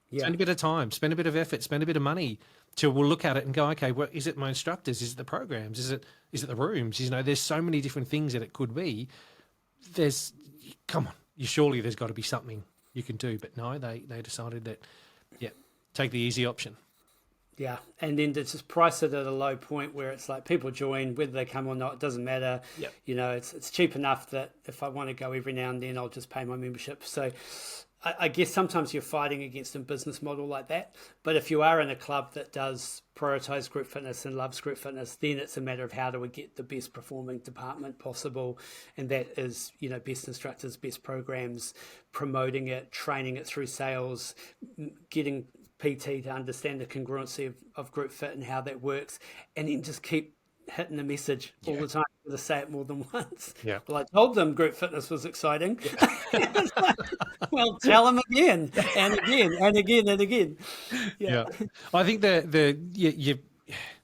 Yeah. Spend a bit of time, spend a bit of effort, spend a bit of money we'll look at it and go, okay, well, is it my instructors? Is it the programs? Is it the rooms? There's so many different things that it could be. Come on, surely there's got to be something you can do. But no, they decided that, take the easy option. Yeah, and then to just price it at a low point where it's like people join, whether they come or not, it doesn't matter. Yep. It's cheap enough that if I want to go every now and then, I'll just pay my membership. So I guess sometimes you're fighting against a business model like that. But if you are in a club that does prioritise group fitness and loves group fitness, then it's a matter of how do we get the best performing department possible. And that is, best instructors, best programs, promoting it, training it through sales, getting PT to understand the congruency of group fit and how that works, and then just keep hitting the message all the time. To say it more than once. Yeah. Well, I told them group fitness was exciting. Yeah. Well, tell them again and again and again and again. Yeah. I think you're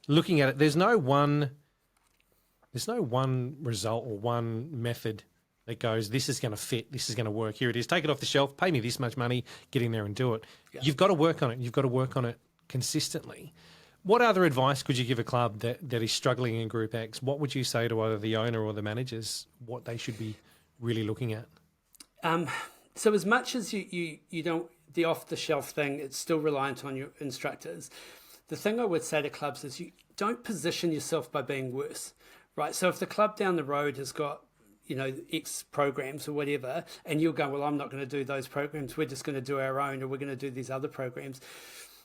looking at it. There's no one result or one method that goes, this is going to fit, this is going to work. Here it is. Take it off the shelf, pay me this much money, get in there and do it. Yeah. You've got to work on it. You've got to work on it consistently. What other advice could you give a club that is struggling in Group X? What would you say to either the owner or the managers, what they should be really looking at? So as much as you don't, the off-the-shelf thing, it's still reliant on your instructors. The thing I would say to clubs is you don't position yourself by being worse, right? So if the club down the road has got X programs or whatever, and you'll go, well, I'm not going to do those programs. We're just going to do our own, or we're going to do these other programs.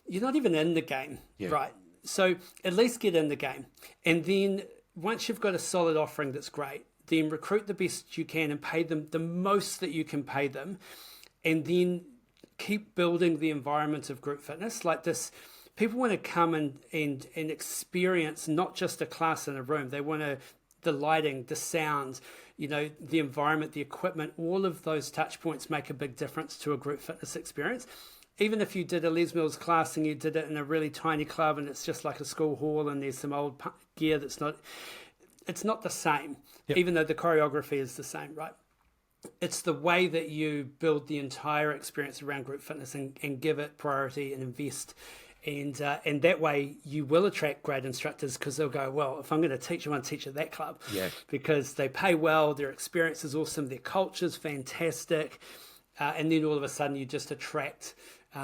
You're not even in the game, right? So at least get in the game. And then once you've got a solid offering that's great, then recruit the best you can and pay them the most that you can pay them. And then keep building the environment of group fitness like this. People want to come and experience not just a class in a room. They want the lighting, the sound, the environment, the equipment, all of those touch points make a big difference to a group fitness experience. Even if you did a Les Mills class and you did it in a really tiny club and it's just like a school hall and there's some old gear it's not the same, even though the choreography is the same, right? It's the way that you build the entire experience around group fitness and give it priority and invest. And that way you will attract great instructors because they'll go, well, if I'm going to teach, I want to teach at that club because they pay well, their experience is awesome, their culture's fantastic. And then all of a sudden you just attract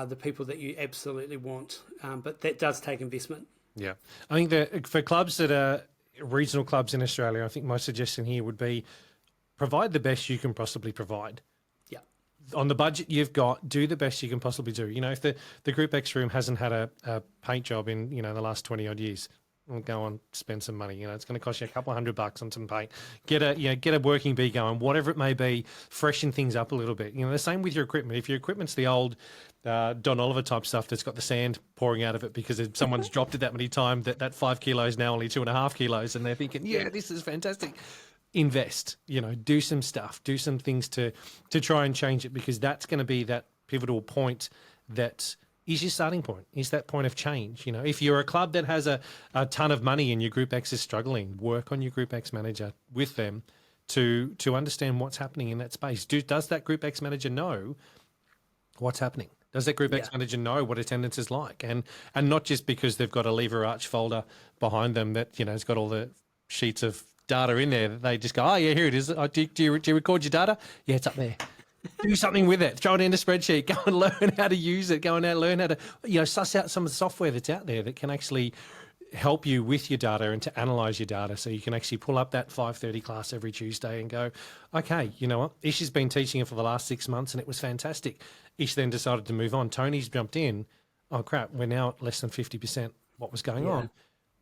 the people that you absolutely want. But that does take investment. Yeah. I think that for clubs that are regional clubs in Australia, I think my suggestion here would be provide the best you can possibly provide. Yeah. On the budget you've got, do the best you can possibly do. If the Group X room hasn't had a paint job in, the last 20 odd years, well, go on, spend some money. It's going to cost you a couple of $100 on some paint. Get a working bee going, whatever it may be. Freshen things up a little bit. The same with your equipment. If your equipment's the old Don Oliver type stuff that's got the sand pouring out of it because someone's dropped it that many times that 5 kilos now only 2.5 kilos, and they're thinking, this is fantastic. Invest. Do some stuff. Do some things to try and change it because that's going to be that pivotal point that is your starting point, is that point of change. If you're a club that has a ton of money and your Group X is struggling, work on your Group X manager with them to understand what's happening in that space. Does that Group X manager know what's happening? Does that Group X manager know what attendance is like? And not just because they've got a lever arch folder behind them that, it's got all the sheets of data in there that they just go, oh, yeah, here it is. Do you record your data? Yeah, it's up there. Do something with it. Throw it in a spreadsheet. Go and learn how to use it. Go and learn how to, suss out some of the software that's out there that can actually help you with your data and to analyze your data, so you can actually pull up that 5:30 class every Tuesday and go, okay, you know what? Ish has been teaching it for the last 6 months and it was fantastic. Ish then decided to move on. Tony's jumped in. Oh, crap, we're now at less than 50% what was going on.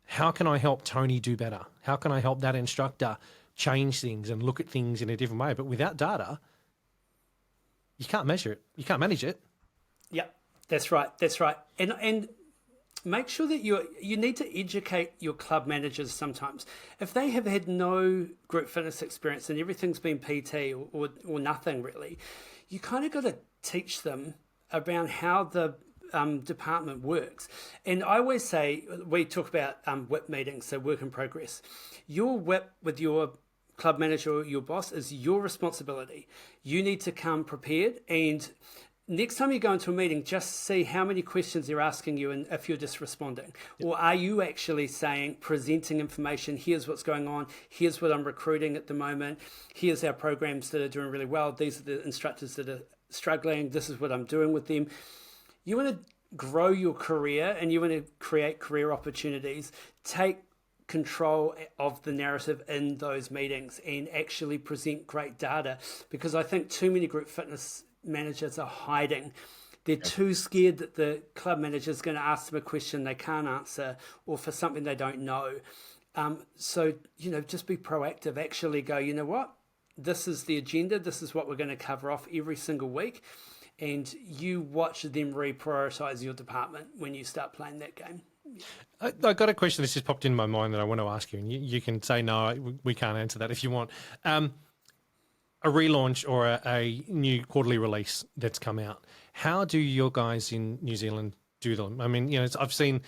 How can I help Tony do better? How can I help that instructor change things and look at things in a different way? But without data, you can't measure it. You can't manage it. Yep, that's right. That's right. And make sure that you need to educate your club managers sometimes. If they have had no group fitness experience and everything's been PT or nothing really, you kind of got to teach them around how the department works. And I always say, we talk about WIP meetings, so work in progress. Your WIP with your club manager or your boss is your responsibility. You need to come prepared, and next time you go into a meeting, just see how many questions they're asking you and if you're just responding. Or are you actually presenting information, here's what's going on, here's what I'm recruiting at the moment, here's our programs that are doing really well, these are the instructors that are struggling, this is what I'm doing with them. You want to grow your career and you want to create career opportunities. Take control of the narrative in those meetings and actually present great data, because I think too many group fitness managers are hiding. They're too scared that the club manager is going to ask them a question they can't answer or for something they don't know. So, just be proactive. Actually go, you know what? This is the agenda. This is what we're going to cover off every single week. And you watch them reprioritize your department when you start playing that game. I got a question that's just popped in my mind that I want to ask you, and you can say, no, we can't answer that if you want. A relaunch or a new quarterly release that's come out. How do your guys in New Zealand do them? I mean, I've seen,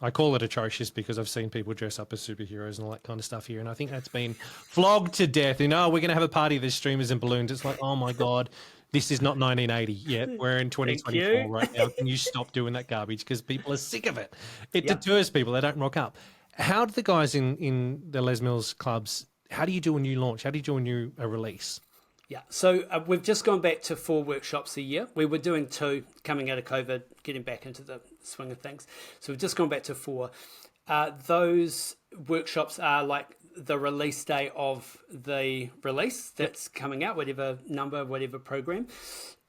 I call it atrocious because I've seen people dress up as superheroes and all that kind of stuff here. And I think that's been flogged to death. We're going to have a party, there's streamers and balloons. It's like, oh my God, this is not 1980 yet. We're in 2024 right now. Can you stop doing that garbage? Because people are sick of it. It deters people. They don't rock up. How do the guys in the Les Mills clubs, how do you do a new launch? How do you do a release? Yeah, so we've just gone back to 4 workshops a year. We were doing 2 coming out of COVID, getting back into the swing of things. So we've just gone back to 4. Those workshops are like the release day of the release that's coming out, whatever number, whatever program.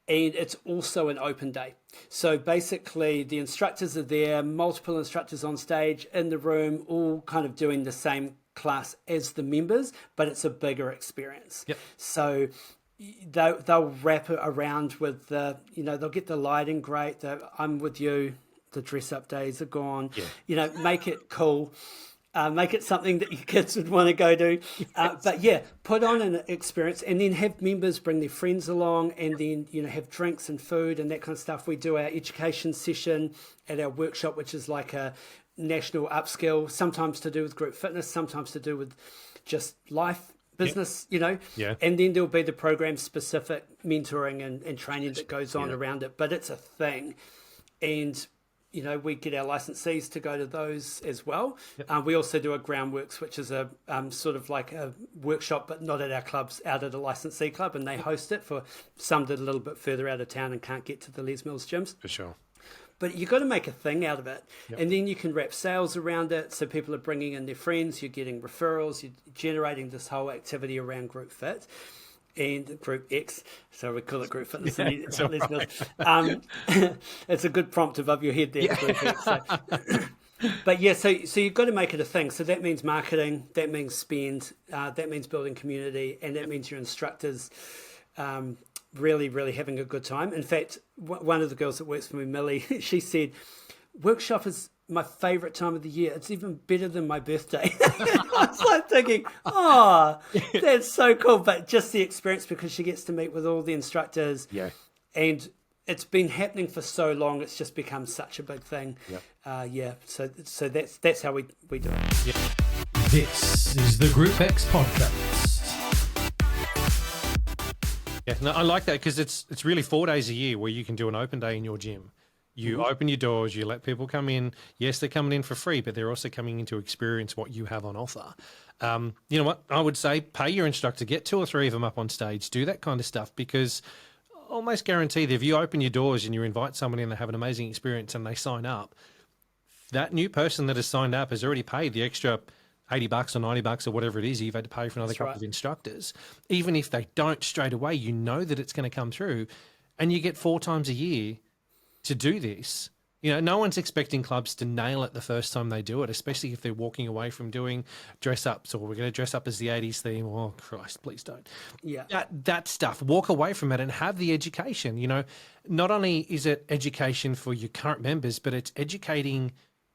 And it's also an open day. So basically the instructors are there, multiple instructors on stage in the room, all kind of doing the same class as the members, but it's a bigger experience. So they'll wrap it around with they'll get the lighting great. I'm with you. The dress up days are gone. Make it cool. Make it something that your kids would want to go to. But put on an experience and then have members bring their friends along and then, have drinks and food and that kind of stuff. We do our education session at our workshop, which is like a national upskill, sometimes to do with group fitness, sometimes to do with just life, business, and then there'll be the program specific mentoring and training that goes on around it. But it's a thing. And we get our licensees to go to those as well. We also do a Groundworks, which is a sort of like a workshop, but not at our clubs, out at a licensee club, and they host it for some that are a little bit further out of town and can't get to the Les Mills gyms. For sure. But you've got to make a thing out of it. And then you can wrap sales around it. So people are bringing in their friends, you're getting referrals, you're generating this whole activity around Group Fit and Group X. So we call it Group Fitness. It's a good prompt above your head there. Group X, so. But so you've got to make it a thing. So that means marketing, that means spend, that means building community, and that means your instructors really, really having a good time. In fact, one of the girls that works for me, Millie, she said, workshop is my favorite time of the year. It's even better than my birthday. I was like thinking, that's so cool. But just the experience, because she gets to meet with all the instructors. And it's been happening for so long, it's just become such a big thing. So that's how we do it. This is the Group X podcast. Yeah, no, I like that because it's really 4 days a year where you can do an open day in your gym. You open your doors, you let people come in. Yes, they're coming in for free, but they're also coming in to experience what you have on offer. You know what? I would say pay your instructor, get 2 or 3 of them up on stage, do that kind of stuff because almost guarantee that if you open your doors and you invite someone in, they have an amazing experience and they sign up, that new person that has signed up has already paid the extra $80 or $90 or whatever it is you've had to pay for another couple of instructors. Even if they don't straight away, you know that it's going to come through and you get 4 times a year to do this. You know, no one's expecting clubs to nail it the first time they do it, especially if they're walking away from doing dress ups or we're going to dress up as the 80s theme. Oh, Christ, please don't. Yeah. That stuff, walk away from it and have the education. You know, not only is it education for your current members, but it's educating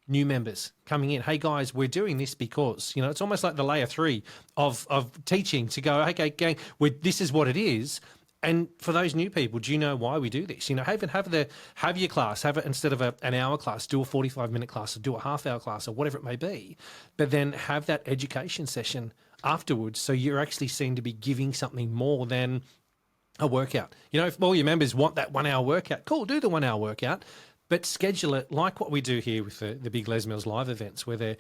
new members coming in. Hey guys, we're doing this because, you know, it's almost like the layer 3 of teaching to go, okay, gang, this is what it is. And for those new people, do you know why we do this? You know, have your class, have it instead of an hour class, do a 45-minute class or do a half-hour class or whatever it may be, but then have that education session afterwards so you're actually seen to be giving something more than a workout. You know, if all your members want that 1 hour workout, cool, do the 1 hour workout, but schedule it like what we do here with the big Les Mills live events where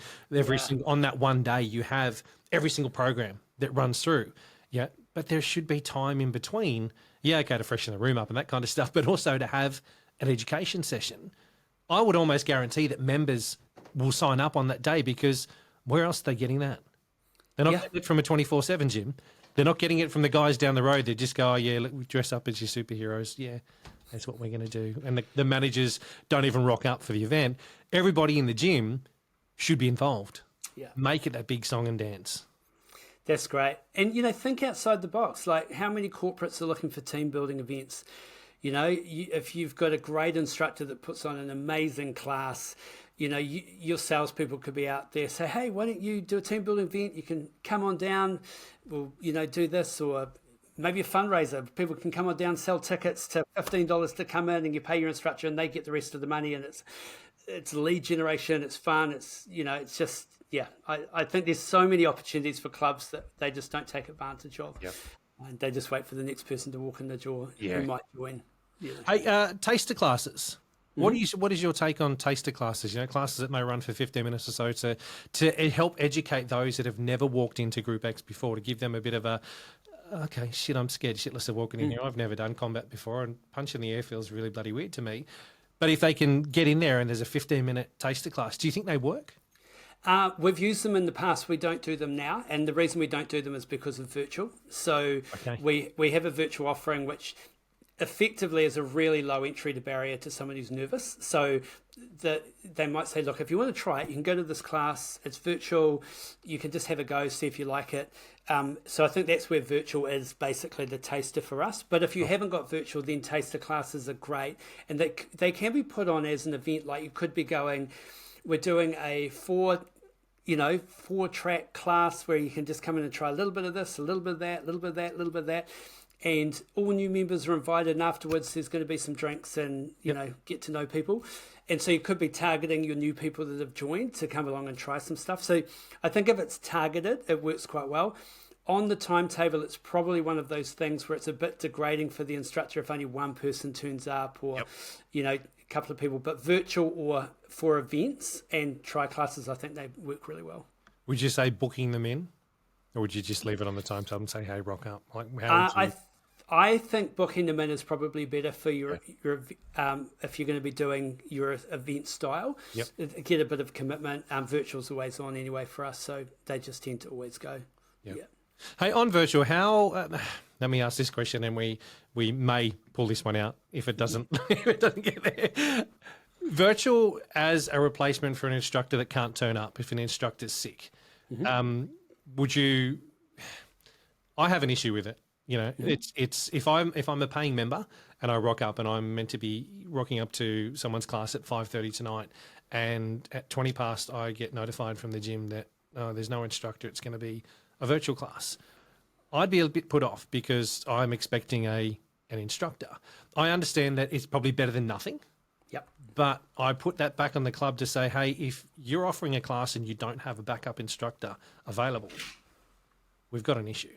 on that one day you have every single program that runs through. Yeah. But there should be time in between, okay, to freshen the room up and that kind of stuff, but also to have an education session. I would almost guarantee that members will sign up on that day because where else are they getting that? They're not getting it from a 24/7 gym. They're not getting it from the guys down the road. They just go, look, we dress up as your superheroes. Yeah, that's what we're going to do. And the managers don't even rock up for the event. Everybody in the gym should be involved. Yeah. Make it that big song and dance. That's great. And, you know, think outside the box. Like, how many corporates are looking for team building events? You know, if you've got a great instructor that puts on an amazing class, you know, your salespeople could be out there, say, hey, why don't you do a team building event? You can come on down, we'll, you know, do this, or maybe a fundraiser. People can come on down, sell tickets to $15 to come in and you pay your instructor and they get the rest of the money. And it's lead generation. It's fun. It's, you know, it's just, yeah, I think there's so many opportunities for clubs that they just don't take advantage of. Yep. And they just wait for the next person to walk in the door who might join. Yeah. Hey, taster classes. What is your take on taster classes? You know, classes that may run for 15 minutes or so to help educate those that have never walked into Group X before, to give them a bit of a, okay, shit, I'm scared shitless of walking in here. I've never done combat before and punch in the air feels really bloody weird to me. But if they can get in there and there's a 15-minute taster class, do you think they work? We've used them in the past. We don't do them now. And the reason we don't do them is because of virtual. So we have a virtual offering, which effectively is a really low entry to barrier to someone who's nervous. So that they might say, look, if you want to try it, you can go to this class. It's virtual. You can just have a go, see if you like it. So I think that's where virtual is basically the taster for us. But if you haven't got virtual, then taster classes are great. And they can be put on as an event. Like you could be going, we're doing a 4-track class where you can just come in and try a little bit of this, a little bit of that, a little bit of that, a little bit of that. And all new members are invited, and afterwards there's going to be some drinks and, you know, get to know people. And so you could be targeting your new people that have joined to come along and try some stuff. So I think if it's targeted, it works quite well. On the timetable, it's probably one of those things where it's a bit degrading for the instructor if only one person turns up or, you know, a couple of people. But virtual or for events and try classes, I think they work really well. Would you say booking them in? Or would you just leave it on the timetable and say, hey, rock up? Like, how would you... I think booking them in is probably better for your if you're going to be doing your event style. Get a bit of commitment. Virtual's always on anyway for us, so they just tend to always go. Yeah. Hey, on virtual, how? Let me ask this question, and we may pull this one out if it doesn't if it doesn't get there. Virtual as a replacement for an instructor that can't turn up if an instructor's sick. Would you? I have an issue with it. You know, it's if I'm a paying member and I rock up and I'm meant to be rocking up to someone's class at 5:30 tonight, and at 20 past I get notified from the gym that there's no instructor, it's going to be a virtual class. I'd be a bit put off because I'm expecting an instructor. I understand that it's probably better than nothing. But I put that back on the club to say, hey, if you're offering a class and you don't have a backup instructor available, we've got an issue.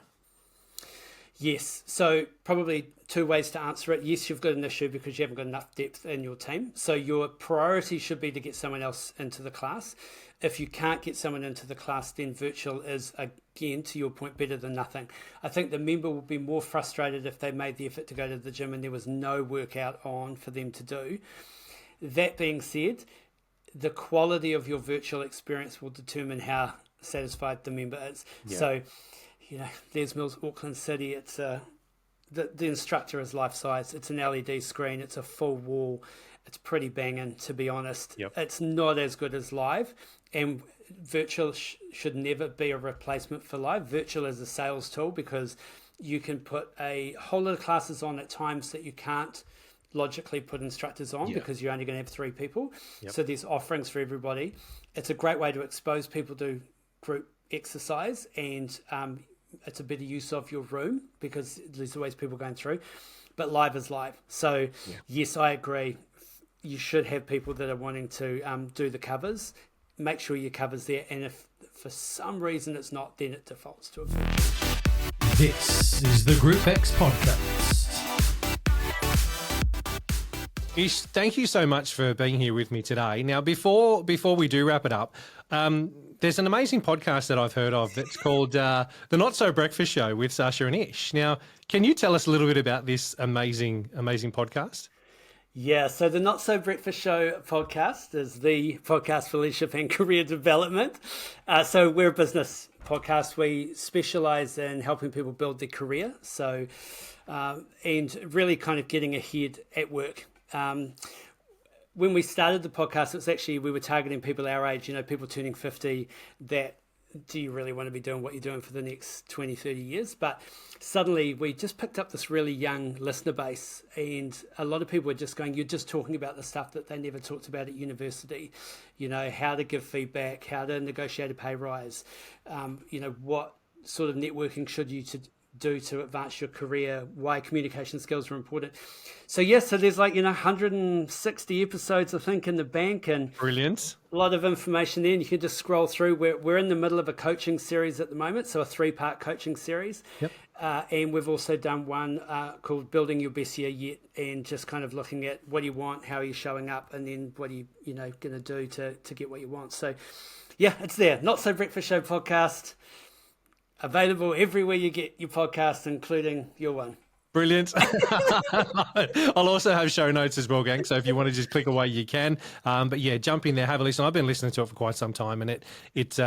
Yes. So probably two ways to answer it. Yes, you've got an issue because you haven't got enough depth in your team. So your priority should be to get someone else into the class. If you can't get someone into the class, then virtual is, again, to your point, better than nothing. I think the member would be more frustrated if they made the effort to go to the gym and there was no workout on for them to do. That being said, the quality of your virtual experience will determine how satisfied the member is. Yeah. So, Les Mills, Auckland City, it's the instructor is life size. It's an LED screen. It's a full wall. It's pretty banging, to be honest. Yep. It's not as good as live, and virtual should never be a replacement for live. Virtual is a sales tool because you can put a whole lot of classes on at times that you can't logically put instructors on because you're only going to have 3 people. Yep. So there's offerings for everybody. It's a great way to expose people to group exercise, and it's a better use of your room because there's always people going through. But live is live. So yes, I agree. You should have people that are wanting to do the covers. Make sure your cover's there, and if for some reason it's not, then it defaults to a virtual. This is the Group X podcast. Ish, thank you so much for being here with me today. Now, before we do wrap it up, there's an amazing podcast that I've heard of that's called The Not So Breakfast Show with Sasha and Ish. Now, can you tell us a little bit about this amazing podcast? Yeah, so the Not So Breakfast Show podcast is the podcast for leadership and career development. So we're a business podcast. We specialize in helping people build their career. So, and really kind of getting ahead at work. When we started the podcast, it's actually, we were targeting people our age, people turning 50, that do you really want to be doing what you're doing for the next 20, 30 years? But suddenly we just picked up this really young listener base, and a lot of people were just going, you're just talking about the stuff that they never talked about at university, how to give feedback, how to negotiate a pay rise, what sort of networking should you do to advance your career, why communication skills are important. So so there's 160 episodes, I think, in the bank, and Brilliant. a lot of information there, and you can just scroll through. We're in the middle of a coaching series at the moment, so a 3-part coaching series. Yep. And we've also done one called Building Your Best Year Yet, and just kind of looking at what you want, how you're showing up, and then what are you going to do to get what you want. So it's there. Not So Breakfast Show podcast. Available everywhere you get your podcast, including your one. Brilliant. I'll also have show notes as well, gang. So if you want to just click away, you can. But jump in there, have a listen. I've been listening to it for quite some time, and it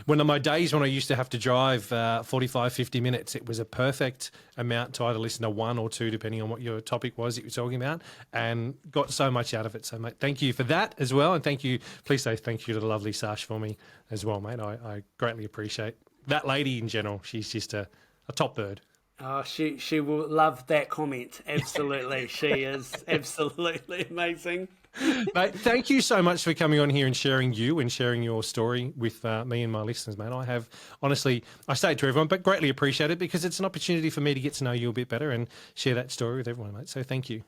one of my days when I used to have to drive 45, 50 minutes, it was a perfect amount to either listen to 1 or 2, depending on what your topic was that you're talking about, and got so much out of it. So, mate, thank you for that as well. And please say thank you to the lovely Sash for me as well, mate. I greatly appreciate that lady in general. She's just a top bird. Oh, she will love that comment. Absolutely. She is absolutely amazing. Mate, thank you so much for coming on here and sharing your story with me and my listeners, mate. I have, honestly, I say it to everyone, but greatly appreciate it because it's an opportunity for me to get to know you a bit better and share that story with everyone, mate. So thank you.